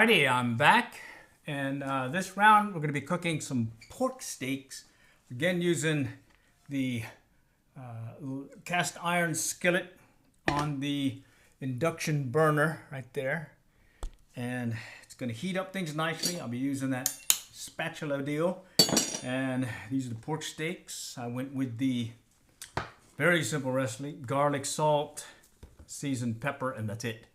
Alrighty, I'm back, and this round we're going to be cooking some pork steaks, again using the cast iron skillet on the induction burner right there, and it's going to heat up things nicely. I'll be using that spatula deal, and these are the pork steaks. I went with the very simple recipe: garlic, salt, seasoned pepper, and that's it.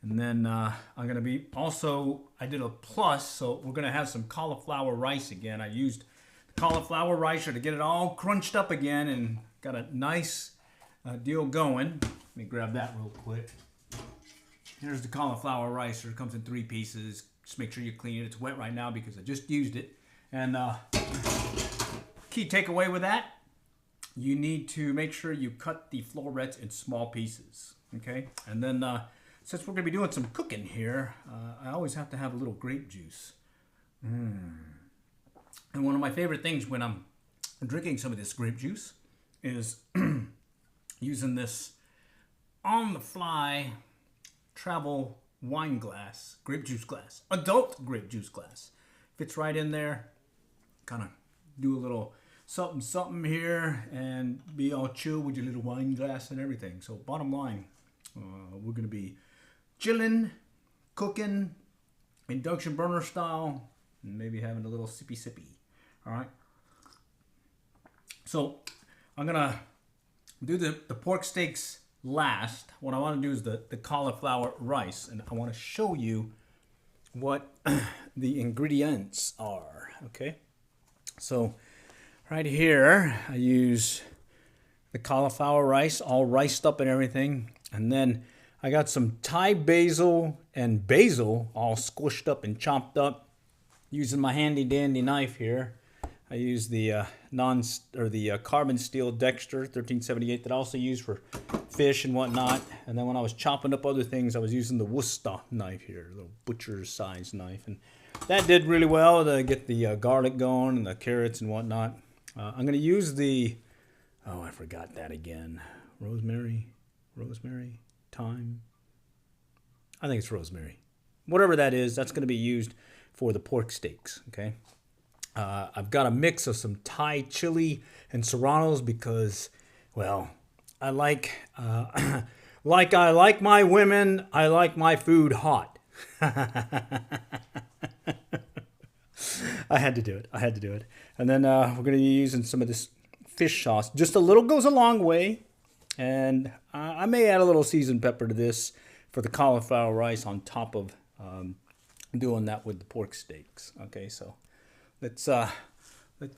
And then I'm going to be also, I did a plus, so we're going to have some cauliflower rice again. I used the cauliflower ricer to get it all crunched up again and got a nice deal going. Let me grab that real quick. Here's the cauliflower ricer. It comes in 3 pieces. Just make sure you clean it. It's wet right now because I just used it. And key takeaway with that, you need to make sure you cut the florets in small pieces. Okay? And then since we're going to be doing some cooking here, I always have to have a little grape juice. And one of my favorite things when I'm drinking some of this grape juice is using this on-the-fly travel wine glass, grape juice glass, adult grape juice glass. Fits right in there. Kind of do a little something, something here and be all chill with your little wine glass and everything. So bottom line, we're going to be chilling, cooking, induction burner style, and maybe having a little sippy. All right. So I'm gonna do the pork steaks last. What I want to do is the cauliflower rice, and I want to show you what the ingredients are. Okay. So right here, I use the cauliflower rice, all riced up and everything, and then I got some Thai basil and basil all squished up and chopped up using my handy dandy knife here. I use the carbon steel Dexter 1378 that I also use for fish and whatnot. And then when I was chopping up other things, I was using the Worcester knife here, a little butcher's size knife, and that did really well to get the garlic going and the carrots and whatnot. I'm going to use the I forgot that again. Rosemary. Thyme. I think it's rosemary. Whatever that is, that's going to be used for the pork steaks. Okay. I've got a mix of some Thai chili and serranos because, well, I like I like my women. I like my food hot. I had to do it. And then we're going to be using some of this fish sauce. Just a little goes a long way. And I may add a little seasoned pepper to this for the cauliflower rice on top of doing that with the pork steaks. Okay, so let's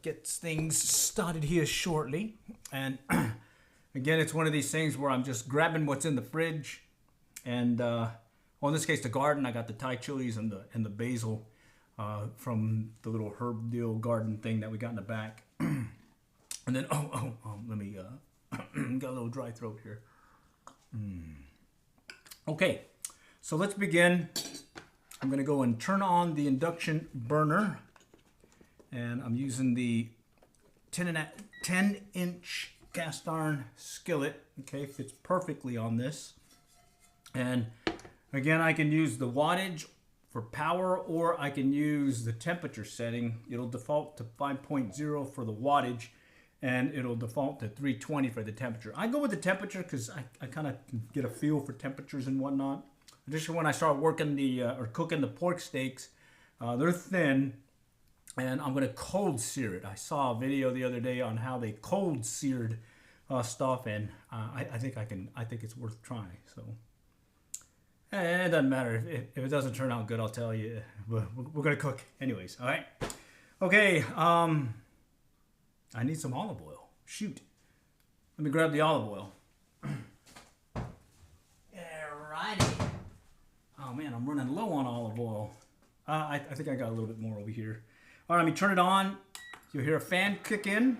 get things started here shortly. And again, it's one of these things where I'm just grabbing what's in the fridge. And well, in this case, the garden. I got the Thai chilies and the basil from the little herb deal garden thing that we got in the back. And then let me. Got a little dry throat here. Okay, so let's begin. I'm going to go and turn on the induction burner. And I'm using the 10-inch cast iron skillet. Okay, fits perfectly on this. And again, I can use the wattage for power, or I can use the temperature setting. It'll default to 5.0 for the wattage, and it'll default to 320 for the temperature. I go with the temperature because I kind of get a feel for temperatures and whatnot. Additionally, when I start working or cooking the pork steaks, they're thin, and I'm going to cold sear it. I saw a video the other day on how they cold seared stuff, and I think it's worth trying. So it doesn't matter if it doesn't turn out good. I'll tell you. We're going to cook anyways. All right. Okay. I need some olive oil. Shoot. Let me grab the olive oil. Alrighty. Oh man, I'm running low on olive oil. I think I got a little bit more over here. All right, let me turn it on. You'll hear a fan kick in.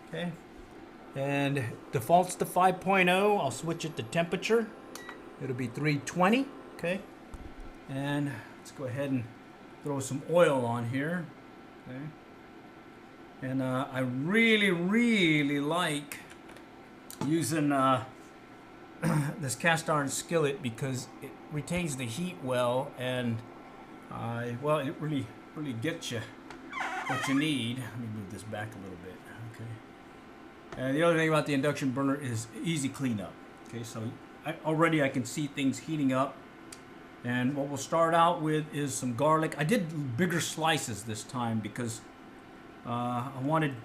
Okay. And defaults to 5.0. I'll switch it to temperature. It'll be 320. Okay. And let's go ahead and throw some oil on here. Okay. And I really like using this cast iron skillet because it retains the heat well, and Well, it really gets you what you need. Let me move this back a little bit. Okay. And the other thing about the induction burner is easy cleanup. Okay, so already I can see things heating up. And what we'll start out with is some garlic. I did bigger slices this time because I wanted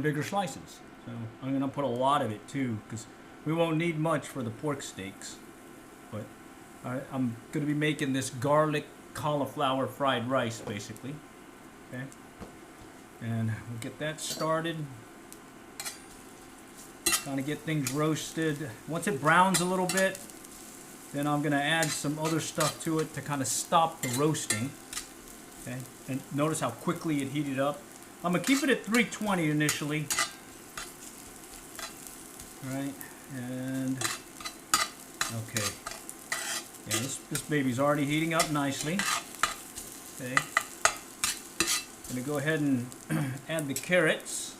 bigger slices. So I'm gonna put a lot of it too, because we won't need much for the pork steaks. But I'm gonna be making this garlic cauliflower fried rice, basically. Okay, and we'll get that started. Kind of get things roasted. Once it browns a little bit, then I'm gonna add some other stuff to it to kind of stop the roasting. Okay, and notice how quickly it heated up. I'm gonna keep it at 320 initially. All right, and okay. Yeah, this baby's already heating up nicely. Okay. I'm gonna go ahead and add the carrots.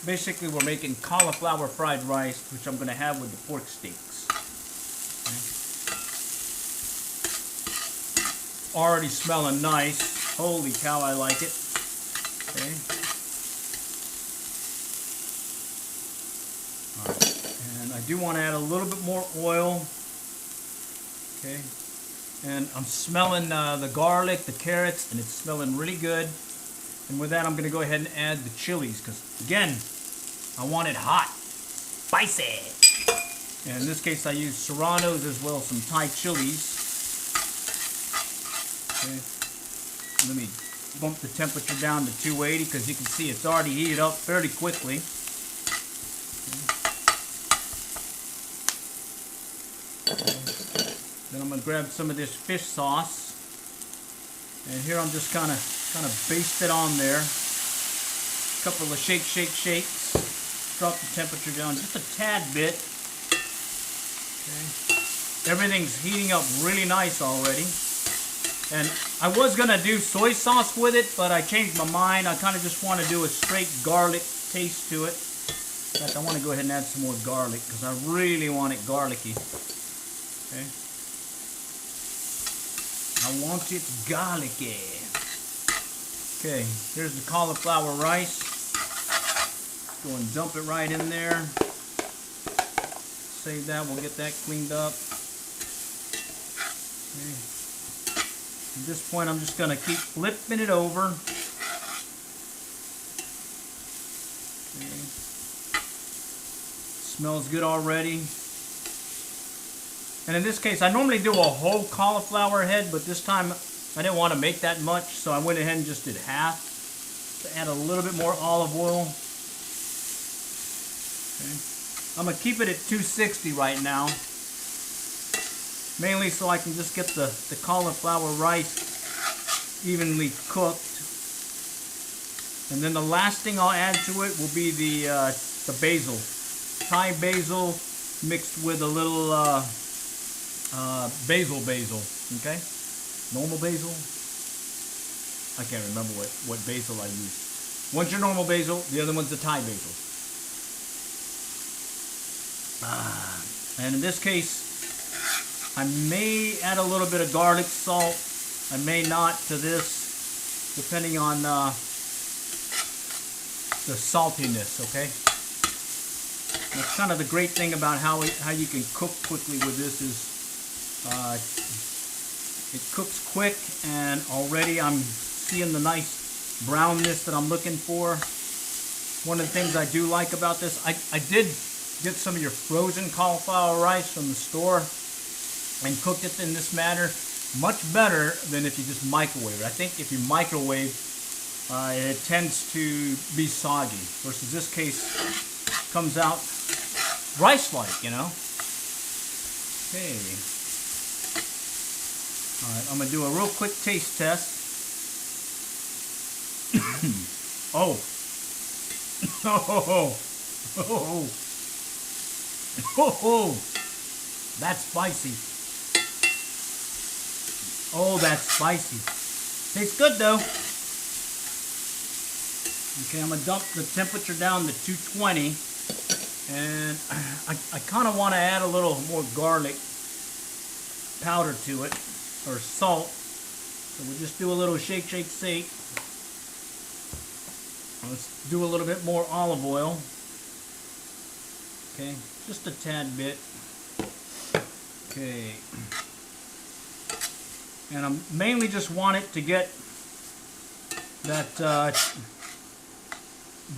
Basically, we're making cauliflower fried rice, which I'm gonna have with the pork steaks. Okay. Already smelling nice. Holy cow, I like it. Okay. And I do want to add a little bit more oil. Okay. And I'm smelling the garlic, the carrots, and it's smelling really good. And with that, I'm going to go ahead and add the chilies, because again, I want it hot, spicy. And in this case, I use serranos as well as some Thai chilies. Okay. Let me bump the temperature down to 280, because you can see it's already heated up fairly quickly. Then I'm going to grab some of this fish sauce, and here I'm just kind of baste it on there. A couple of shakes. Drop the temperature down just a tad bit. Okay. Everything's heating up really nice already. And I was going to do soy sauce with it, but I changed my mind. I kind of just want to do a straight garlic taste to it. In fact, I want to go ahead and add some more garlic, because I really want it garlicky. Okay. I want it garlicky. Okay, here's the cauliflower rice. Go and dump it right in there. Save that, we'll get that cleaned up. Okay. At this point, I'm just going to keep flipping it over. Okay. Smells good already. And in this case, I normally do a whole cauliflower head, but this time I didn't want to make that much, so I went ahead and just did half to add a little bit more olive oil. Okay. I'm going to keep it at 260 right now, mainly so I can just get the cauliflower rice evenly cooked. And then the last thing I'll add to it will be the basil. Thai basil mixed with a little basil, okay? Normal basil? I can't remember what basil I used. One's your normal basil, the other one's the Thai basil. And in this case, I may add a little bit of garlic salt. I may not to this, depending on the saltiness, okay? That's kind of the great thing about how you can cook quickly with this is it cooks quick, and already I'm seeing the nice brownness that I'm looking for. One of the things I do like about this, I did get some of your frozen cauliflower rice from the store and cooked it in this manner. Much better than if you just microwave it. I think if you microwave, it tends to be soggy, versus this case comes out rice-like, you know. Okay. Alright, I'm going to do a real quick taste test. Oh. Oh. Oh. Oh. That's spicy. Oh, that's spicy. Tastes good though. Okay, I'm going to dump the temperature down to 220. And I kind of want to add a little more garlic powder to it, or salt. So we'll just do a little shake, shake, shake. Let's do a little bit more olive oil. Okay, just a tad bit. Okay. And I mainly just want it to get that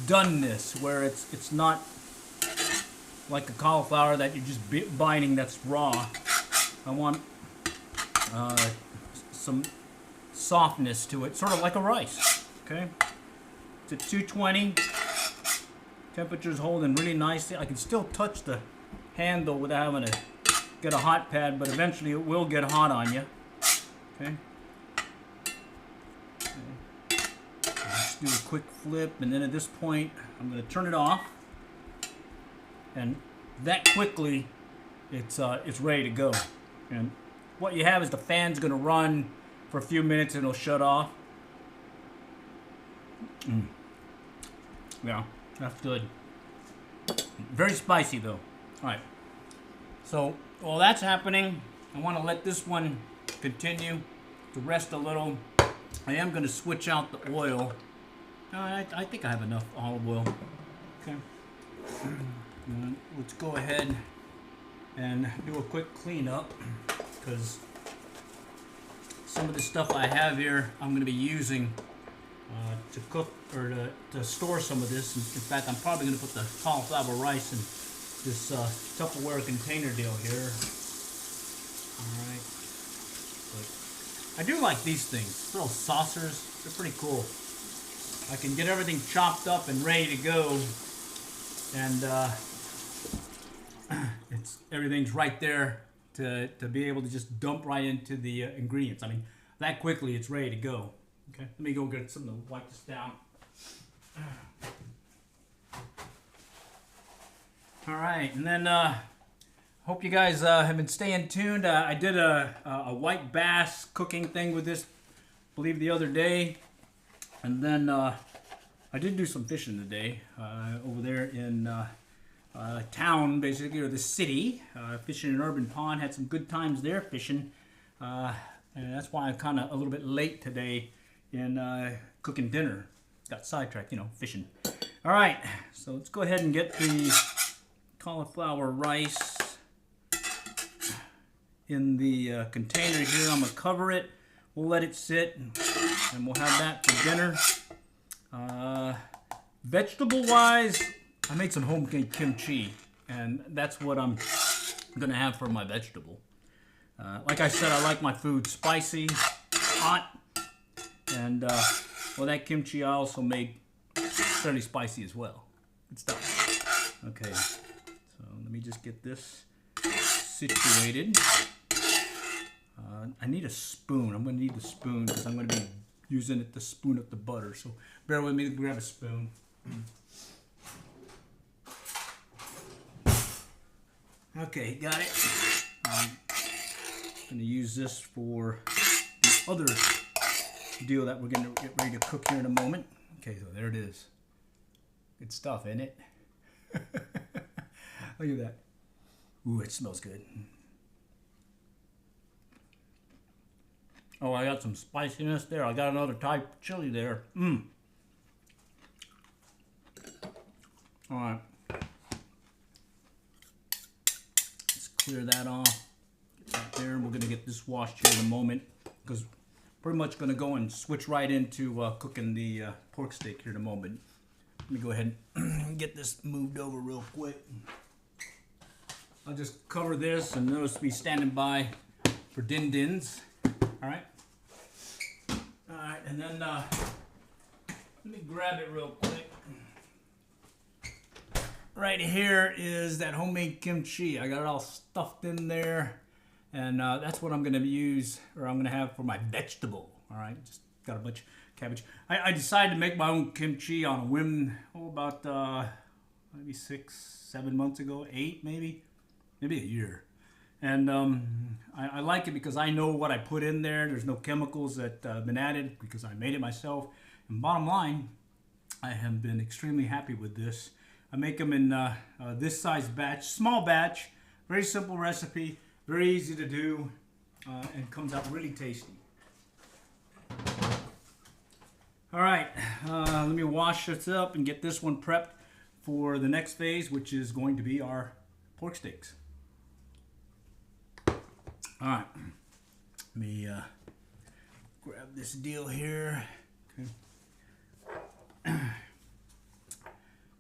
doneness, where it's not like a cauliflower that you're just binding that's raw. I want some softness to it, sort of like a rice. Okay, it's at 220. Temperature's holding really nicely. I can still touch the handle without having to get a hot pad, but eventually it will get hot on you. Okay. Let's do a quick flip, and then at this point, I'm going to turn it off. And that quickly, it's ready to go. And what you have is the fan's going to run for a few minutes, and it'll shut off. Yeah, that's good. Very spicy though. All right. So while that's happening, I want to let this one continue to rest a little. I am going to switch out the oil. I think I have enough olive oil. Okay. Let's go ahead and do a quick cleanup, because some of the stuff I have here I'm going to be using to cook, or to store some of this. In fact, I'm probably going to put the cauliflower rice in this Tupperware container deal here. Alright. I do like these things. Little saucers. They're pretty cool. I can get everything chopped up and ready to go. And everything's right there to be able to just dump right into the ingredients. I mean, that quickly it's ready to go. Okay, let me go get something to wipe this down. All right, and then hope you guys have been staying tuned. I did a white bass cooking thing with this, I believe, the other day, and then I did do some fishing today over there in town, basically, or the city, fishing in Urban Pond. Had some good times there fishing, and that's why I'm kind of a little bit late today in cooking dinner. Got sidetracked, fishing. All right, so let's go ahead and get the cauliflower rice in the container here. I'm gonna cover it. We'll let it sit, and we'll have that for dinner. Vegetable-wise, I made some homemade kimchi, and that's what I'm gonna have for my vegetable. Like I said, I like my food spicy, hot, and well, that kimchi I also made fairly spicy as well. Good stuff. Okay, so let me just get this situated. I need a spoon. I'm gonna need the spoon because I'm gonna be using it to spoon up the butter. So bear with me to grab a spoon. Okay, got it. I'm gonna use this for the other deal that we're gonna get ready to cook here in a moment. Okay, so there it is. Good stuff, isn't it? Look at that. Ooh, it smells good. Oh, I got some spiciness there. I got another type of chili there. All right. Let's clear that off. Get that there. We're gonna get this washed here in a moment, because pretty much gonna go and switch right into cooking the pork steak here in a moment. Let me go ahead and get this moved over real quick. I'll just cover this, and those will be standing by for din-dins. All right. All right, and then let me grab it real quick. Right here is that homemade kimchi. I got it all stuffed in there, and that's what I'm gonna use, or I'm gonna have for my vegetable. All right, just got a bunch of cabbage. I decided to make my own kimchi on a whim. About maybe 6, 7 months ago, 8 maybe a year. And I like it because I know what I put in there. There's no chemicals that have been added because I made it myself. And bottom line, I have been extremely happy with this. I make them in this size batch, small batch, very simple recipe, very easy to do. and comes out really tasty. All right, let me wash this up and get this one prepped for the next phase, which is going to be our pork steaks. All right, let me grab this deal here. Okay.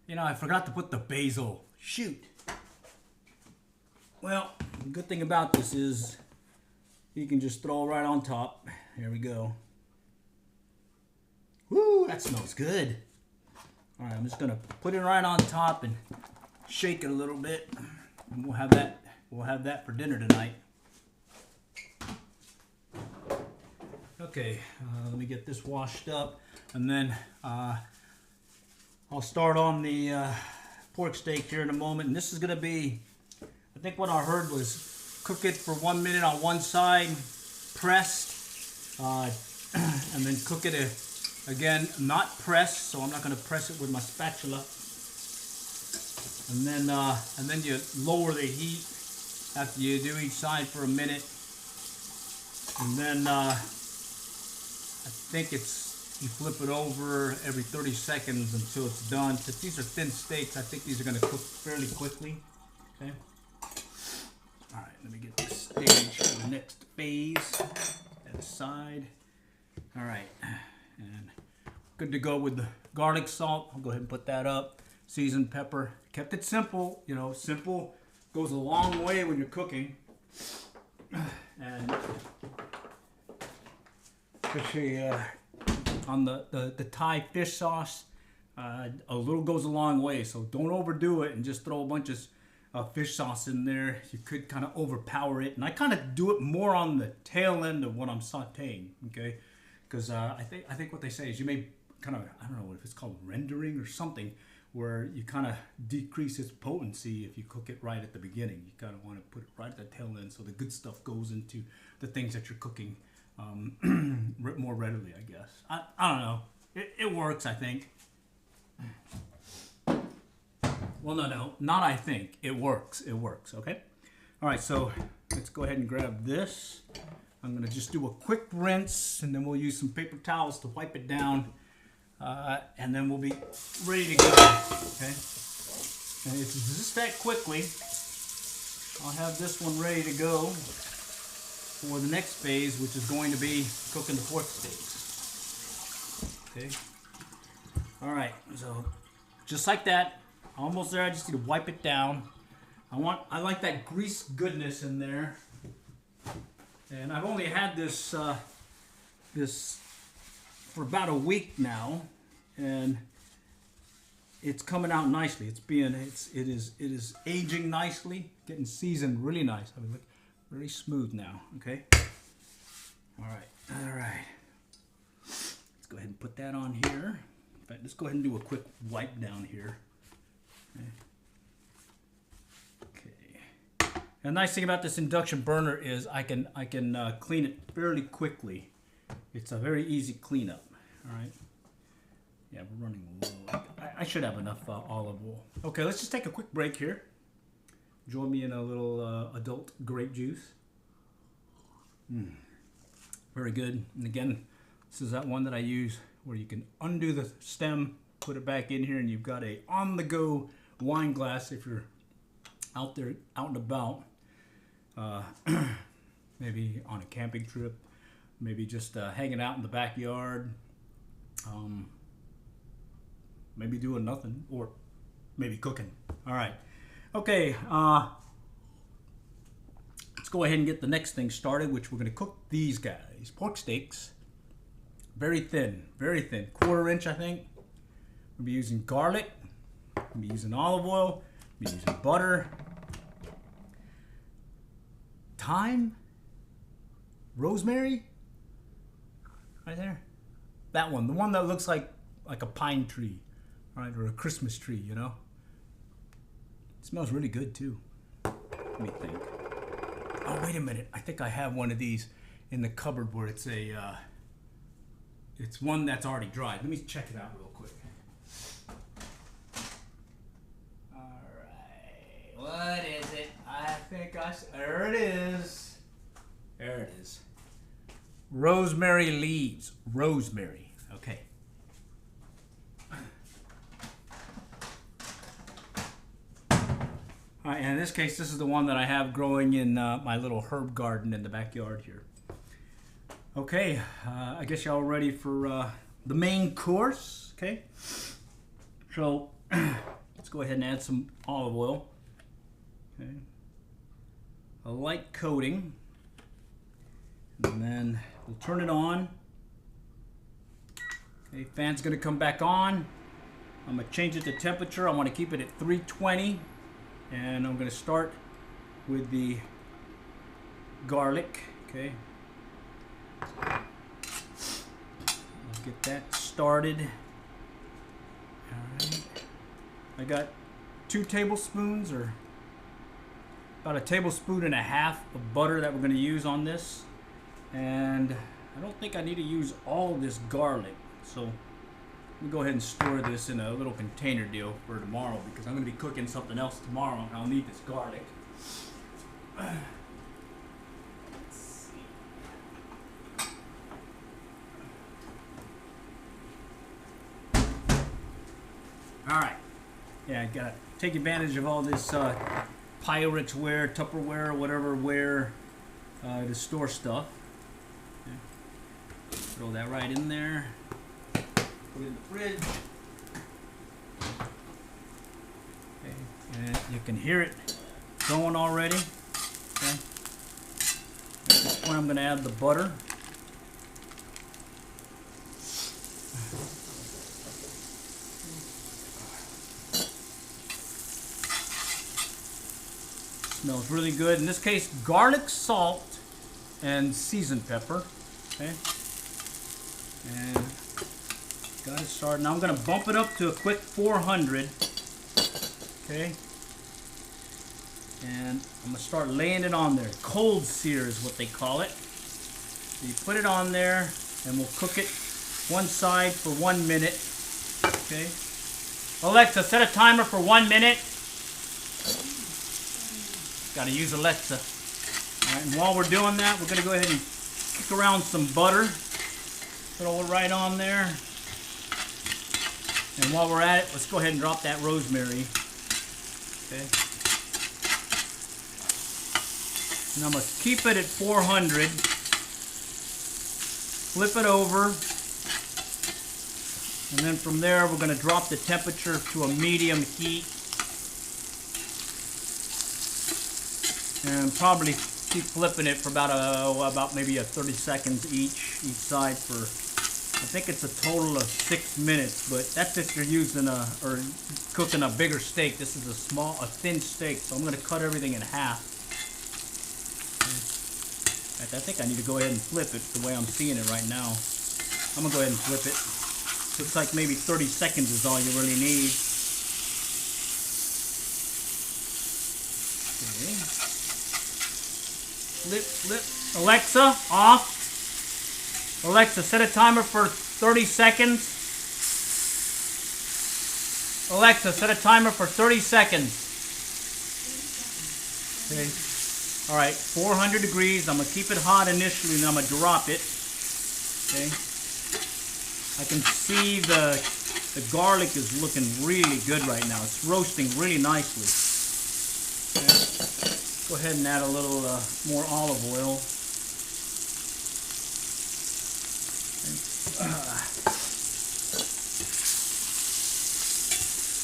You know, I forgot to put the basil. Shoot. Well, the good thing about this is you can just throw right on top. Here we go. Woo, that smells good. All right, I'm just gonna put it right on top and shake it a little bit. And we'll have that. We'll have that for dinner tonight. Okay, let me get this washed up, and then I'll start on the pork steak here in a moment. And this is gonna be, I think what I heard was cook it for 1 minute on one side, pressed, and then cook it again, not pressed. So I'm not gonna press it with my spatula. And then you lower the heat after you do each side for a minute, and then I think you flip it over every 30 seconds until it's done. Since these are thin steaks, I think these are going to cook fairly quickly. Okay. All right, let me get this stage for the next phase aside. All right, and good to go with the garlic salt. I'll go ahead and put that up. Seasoned pepper. Kept it simple. You know, simple goes a long way when you're cooking. And especially on the Thai fish sauce, a little goes a long way. So don't overdo it and just throw a bunch of fish sauce in there. You could kind of overpower it, and I kind of do it more on the tail end of what I'm sautéing. Okay, because I think what they say is you may kind of, I don't know if it's called rendering or something, where you kind of decrease its potency if you cook it right at the beginning. You kind of want to put it right at the tail end so the good stuff goes into the things that you're cooking more readily, I guess. I don't know. It works, I think. Well, no, not I think. It works. It works, okay? All right, so let's go ahead and grab this. I'm going to just do a quick rinse, and then we'll use some paper towels to wipe it down. And then we'll be ready to go, okay? And if it's just that quickly, I'll have this one ready to go for the next phase, which is going to be cooking the pork steaks. Okay? All right, so just like that, almost there. I just need to wipe it down. I like that grease goodness in there. And I've only had this for about a week now, and it's coming out nicely. It is aging nicely, getting seasoned really nice. I mean, look, really smooth now. Okay. All right. Let's go ahead and put that on here. In fact, let's go ahead and do a quick wipe down here. Okay. And the nice thing about this induction burner is I can clean it fairly quickly. It's a very easy cleanup. All right. Yeah, we're running low. I should have enough olive oil. Okay, let's just take a quick break here. Join me in a little adult grape juice. Very good. And again, this is that one that I use where you can undo the stem, put it back in here, and you've got a on-the-go wine glass if you're out there, out and about. Maybe on a camping trip. Maybe just hanging out in the backyard. Maybe doing nothing, or maybe cooking. All right. Okay. Let's go ahead and get the next thing started, which we're going to cook these guys. Pork steaks. Very thin. 1/4 inch, I think. We'll be using garlic. We'll be using olive oil. We'll be using butter. Thyme. Rosemary. Right there. That one. The one that looks like a pine tree. Right? Or a Christmas tree, you know? It smells really good too. Let me think. Oh, wait a minute. I think I have one of these in the cupboard where it's it's one that's already dried. Let me check it out real quick. All right. What is it? There it is. There it is. Rosemary leaves. Rosemary. Okay. All right, and in this case, this is the one that I have growing in my little herb garden in the backyard here. Okay, I guess y'all ready for the main course, okay? So, let's go ahead and add some olive oil. Okay. A light coating. And then we'll turn it on. Okay, fan's gonna come back on. I'm gonna change it to temperature. I wanna keep it at 320. And I'm gonna start with the garlic, okay? Let's get that started. All right. I got 2 tablespoons or about 1.5 tablespoons of butter that we're gonna use on this. And I don't think I need to use all of this garlic. So let me go ahead and store this in a little container deal for tomorrow because I'm going to be cooking something else tomorrow and I'll need this garlic. Let's see. Alright. Yeah, I got to take advantage of all this Pyrex-ware, Tupperware, whatever ware to store stuff. Okay. Throw that right in there. Put it in the fridge. Okay. And you can hear it going already. Okay. At this point I'm going to add the butter. Smells really good. In this case, garlic, salt, and seasoned pepper. Okay. And got it started. Now I'm going to bump it up to a quick 400. Okay. And I'm going to start laying it on there. Cold sear is what they call it. So you put it on there and we'll cook it one side for 1 minute. Okay. Alexa, set a timer for 1 minute. Got to use Alexa. All right, and while we're doing that, we're going to go ahead and kick around some butter. Throw it right on there. And while we're at it, let's go ahead and drop that rosemary. Okay. Now I'm going to keep it at 400. Flip it over. And then from there, we're going to drop the temperature to a medium heat. And probably keep flipping it for about maybe 30 seconds each side for, I think it's a total of 6 minutes, but that's if you're using or cooking a bigger steak. This is a thin steak, so I'm going to cut everything in half. In fact, I think I need to go ahead and flip it the way I'm seeing it right now. I'm going to go ahead and flip it. Looks like maybe 30 seconds is all you really need. Okay. Flip. Alexa, off. Alexa, set a timer for 30 seconds. Alexa, set a timer for 30 seconds. Okay. All right, 400 degrees. I'm going to keep it hot initially, and then I'm going to drop it. Okay. I can see the garlic is looking really good right now. It's roasting really nicely. Okay. Go ahead and add a little more olive oil.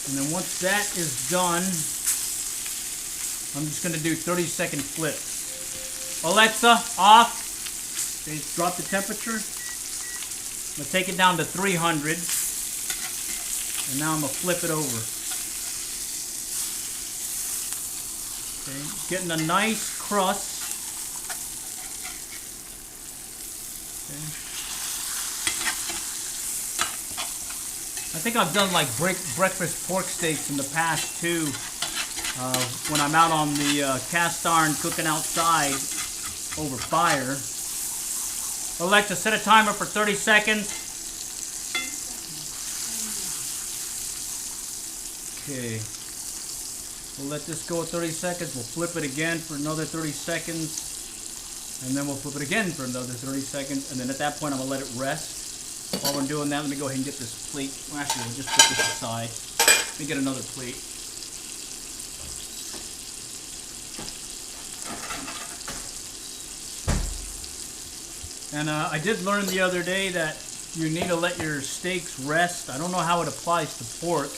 And then once that is done, I'm just going to do 30-second flips. Alexa, off. Okay, drop the temperature. I'm going to take it down to 300. And now I'm going to flip it over. Okay, getting a nice crust. Okay. I think I've done like breakfast pork steaks in the past too. When I'm out on the cast iron cooking outside over fire. Alexa, set a timer for 30 seconds. Okay. We'll let this go at 30 seconds. We'll flip it again for another 30 seconds. And then we'll flip it again for another 30 seconds. And then at that point, I'm gonna let it rest. While we're doing that, let me go ahead and get this plate. Well, actually, we'll just put this aside. Let me get another plate. And I did learn the other day that you need to let your steaks rest. I don't know how it applies to pork.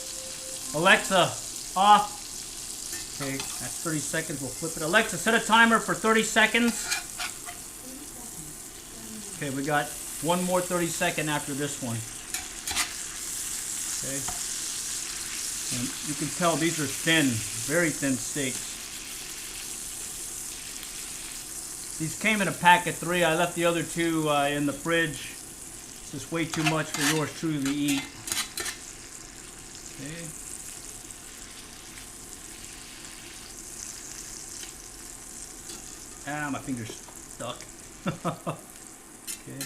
Alexa, off. Okay, that's 30 seconds. We'll flip it. Alexa, set a timer for 30 seconds. Okay, we got one more 30 second after this one. Okay. And you can tell these are thin, very thin steaks. These came in a pack of 3. I left the other 2 in the fridge. It's just way too much for yours truly to eat. Okay. Ah, my finger's stuck. Okay.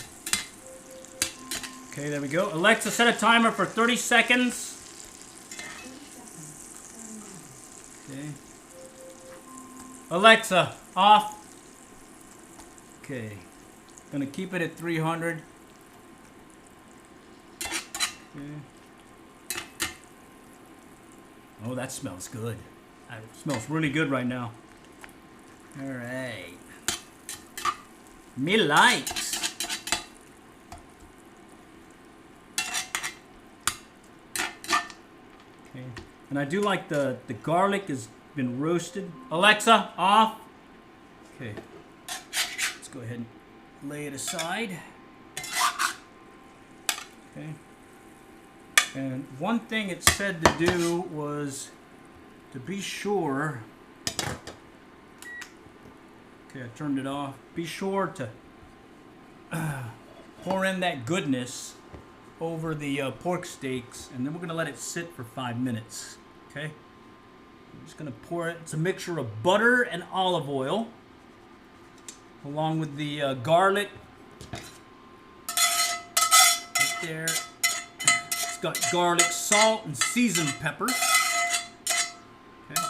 Okay, there we go. Alexa, set a timer for 30 seconds. Okay. Alexa, off. Okay. Gonna keep it at 300. Okay. Oh, that smells good. That smells really good right now. All right. Me likes. Okay. And I do like the garlic has been roasted. Alexa, off. Okay. Let's go ahead and lay it aside. Okay. And one thing it said to do was to be sure. Okay, I turned it off. Be sure to pour in that goodness over the pork steaks, and then we're going to let it sit for 5 minutes. Okay? I'm just going to pour it. It's a mixture of butter and olive oil, along with the garlic. Right there. It's got garlic, salt, and seasoned pepper. Okay?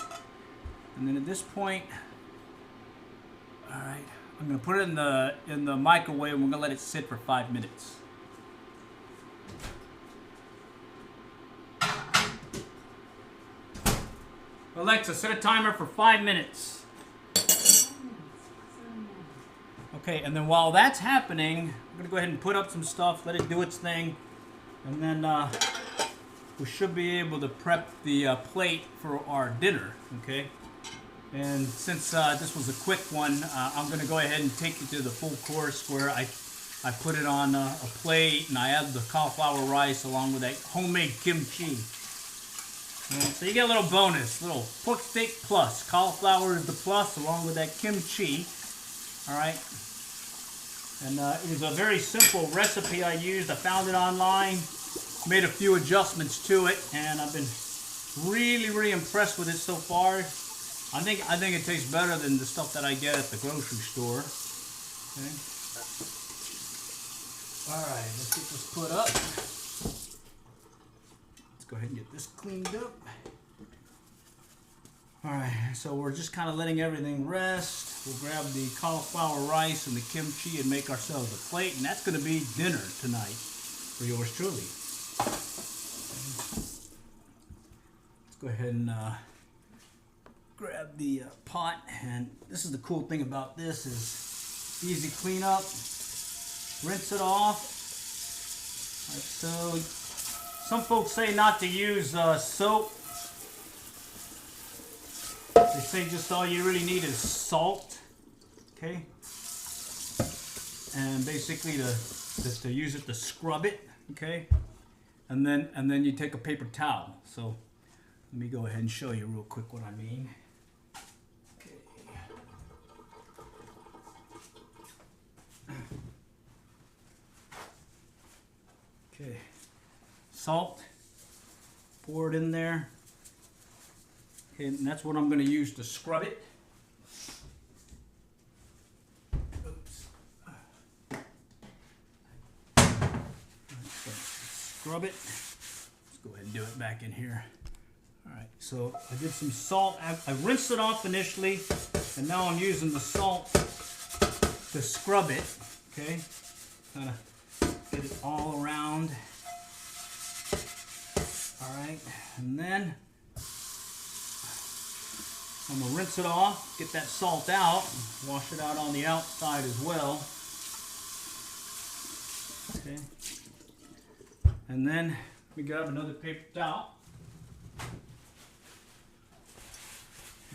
And then at this point, all right, I'm going to put it in the microwave, and we're going to let it sit for 5 minutes. Alexa, set a timer for 5 minutes. Okay, and then while that's happening, I'm going to go ahead and put up some stuff, let it do its thing, and then we should be able to prep the plate for our dinner, okay? And since this was a quick one, I'm going to go ahead and take you to the full course where I put it on a plate and I add the cauliflower rice along with that homemade kimchi. So you get a little bonus, little pork steak plus. Cauliflower is the plus along with that kimchi. All right. And it was a very simple recipe I used. I found it online, made a few adjustments to it, and I've been really, really impressed with it so far. I think it tastes better than the stuff that I get at the grocery store. Okay. All right, let's get this put up. Let's go ahead and get this cleaned up. All right, so we're just kind of letting everything rest. We'll grab the cauliflower rice and the kimchi and make ourselves a plate, and that's going to be dinner tonight for yours truly. Okay. Let's go ahead and grab the pot, and this is the cool thing about this is easy cleanup. Rinse it off. All right, so some folks say not to use soap. They say just all you really need is salt, okay? And basically to use it to scrub it, okay? And then you take a paper towel. So let me go ahead and show you real quick what I mean. Okay. Okay. Salt. Pour it in there. Okay, and that's what I'm going to use to scrub it. Oops. Scrub it. Let's go ahead and do it back in here. All right, so I did some salt. I rinsed it off initially, and now I'm using the salt to scrub it. Okay, kind of get it all around. All right, and then I'm gonna rinse it off, get that salt out, wash it out on the outside as well. Okay, and then we grab another paper towel,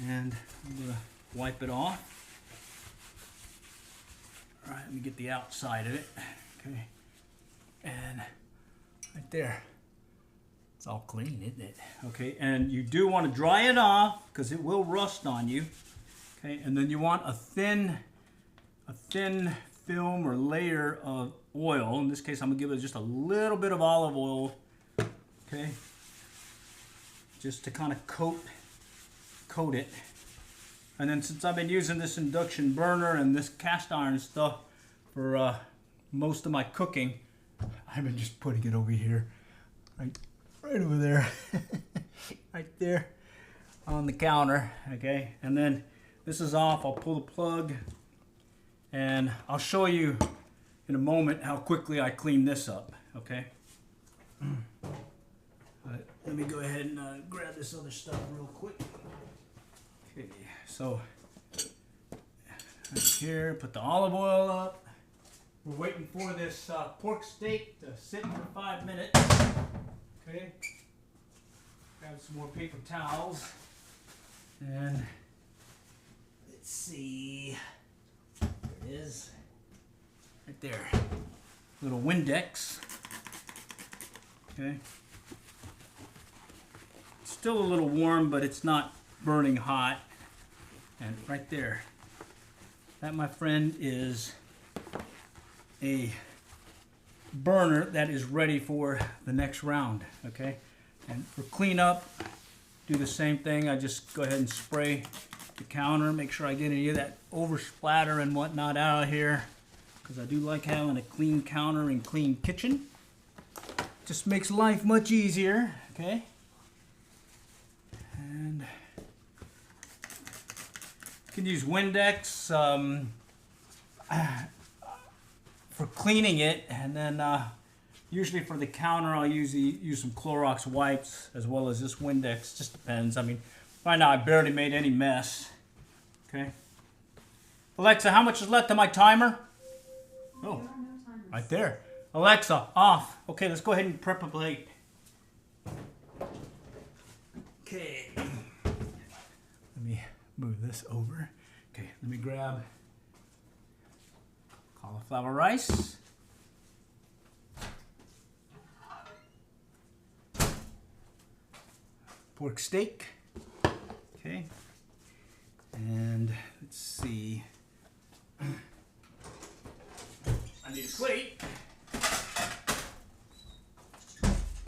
and I'm gonna wipe it off. All right, let me get the outside of it. Okay, and right there. It's all clean, isn't it? Okay, and you do want to dry it off because it will rust on you. Okay, and then you want a thin film or layer of oil. In this case, I'm gonna give it just a little bit of olive oil. Okay, just to kind of coat it. And then since I've been using this induction burner and this cast iron stuff for most of my cooking, I've been just putting it over here, right over there, right there on the counter. Okay, and then this is off. I'll pull the plug, and I'll show you in a moment how quickly I clean this up. Okay. Let me go ahead and grab this other stuff real quick. Okay, so right here, put the olive oil up. We're waiting for this pork steak to sit for 5 minutes. Okay, grab some more paper towels, and let's see, there it is, right there, little Windex. Okay, it's still a little warm, but it's not burning hot. And right there, that, my friend, is a burner that is ready for the next round. Okay, and for cleanup, do the same thing. I just go ahead and spray the counter, make sure I get any of that over splatter and whatnot out of here, because I do like having a clean counter and clean kitchen. Just makes life much easier. Okay, and you can use Windex for cleaning it, and then usually for the counter I'll usually use some Clorox wipes as well as this Windex. Just depends. I mean, right now I barely made any mess. Okay, Alexa, how much is left on my timer? Oh, right there. Alexa, off. Okay, let's go ahead and prep a plate. Okay, let me move this over. Okay, let me grab cauliflower rice, pork steak, okay, and let's see, I need a plate,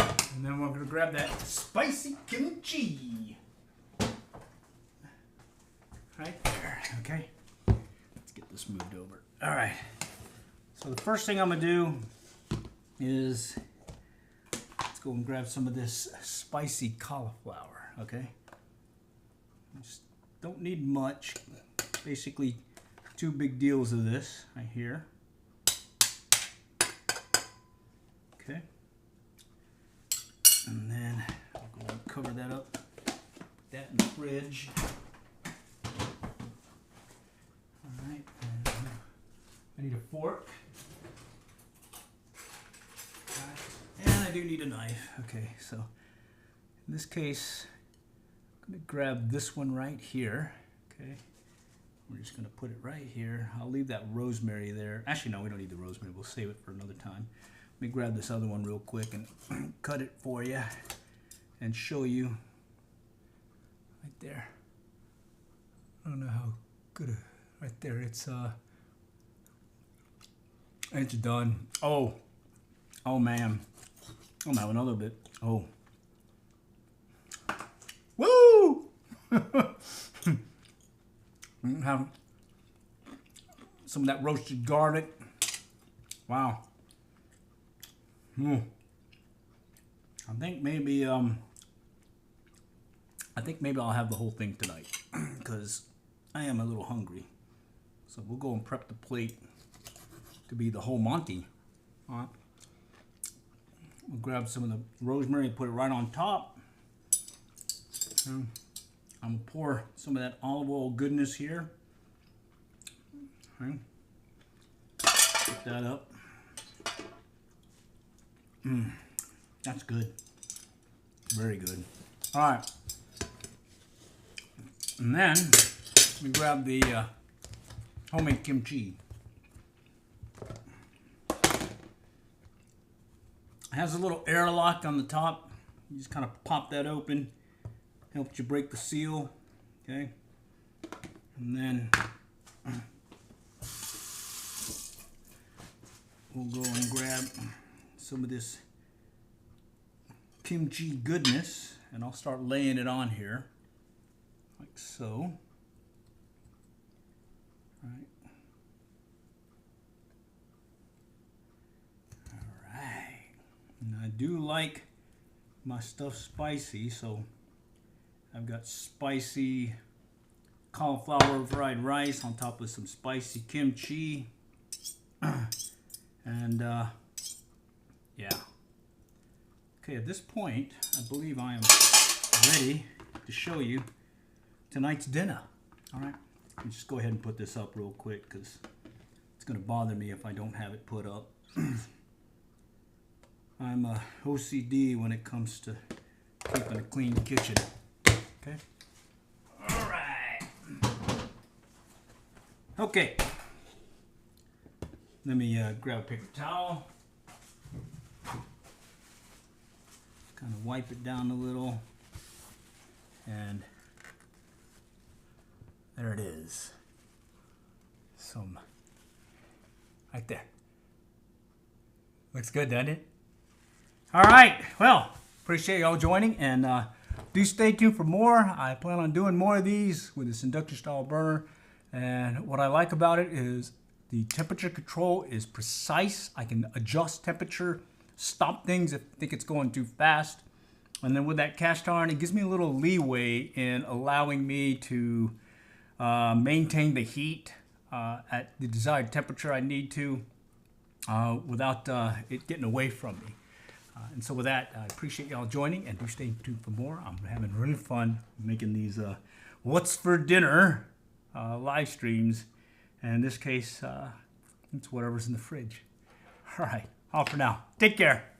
and then we're going to grab that spicy kimchi, right there. Okay, let's get this moved over. All right. So the first thing I'm gonna do is let's go and grab some of this spicy cauliflower. Okay, just don't need much. Basically, 2 big deals of this right here. Okay, and then I'll go and cover that up. Put that in the fridge. All right, and I need a fork. And I do need a knife. Okay, so in this case, I'm gonna grab this one right here. Okay, we're just gonna put it right here. I'll leave that rosemary there. Actually, no, we don't need the rosemary. We'll save it for another time. Let me grab this other one real quick and cut it for you and show you right there. I don't know how good. Right there, it's done. Oh man. I'm having another bit. Oh. Woo! Have some of that roasted garlic. Wow. I think maybe I'll have the whole thing tonight because I am a little hungry. So we'll go and prep the plate. could be the whole Monty. All right. We'll grab some of the rosemary and put it right on top. I'm going to pour some of that olive oil goodness here. Okay. Put that up. That's good. Very good. All right. And then we grab the homemade kimchi. It has a little airlock on the top. You just kind of pop that open. Helps you break the seal. Okay. And then we'll go and grab some of this kimchi goodness, and I'll start laying it on here like so. All right. All right. And I do like my stuff spicy, so I've got spicy cauliflower fried rice on top of some spicy kimchi. And yeah. Okay, at this point, I believe I am ready to show you tonight's dinner. All right, let me just go ahead and put this up real quick because it's going to bother me if I don't have it put up. I'm OCD when it comes to keeping a clean kitchen. Okay. All right. Okay. Let me grab a paper towel. Kind of wipe it down a little. And there it is. Some right there. Looks good, doesn't it? All right. Well, appreciate y'all joining, and do stay tuned for more. I plan on doing more of these with this induction style burner. And what I like about it is the temperature control is precise. I can adjust temperature, stop things if I think it's going too fast. And then with that cast iron, it gives me a little leeway in allowing me to maintain the heat at the desired temperature I need to without it getting away from me. And so with that, I appreciate y'all joining, and do stay tuned for more. I'm having really fun making these what's for dinner live streams. And in this case, it's whatever's in the fridge. All right, off for now. Take care.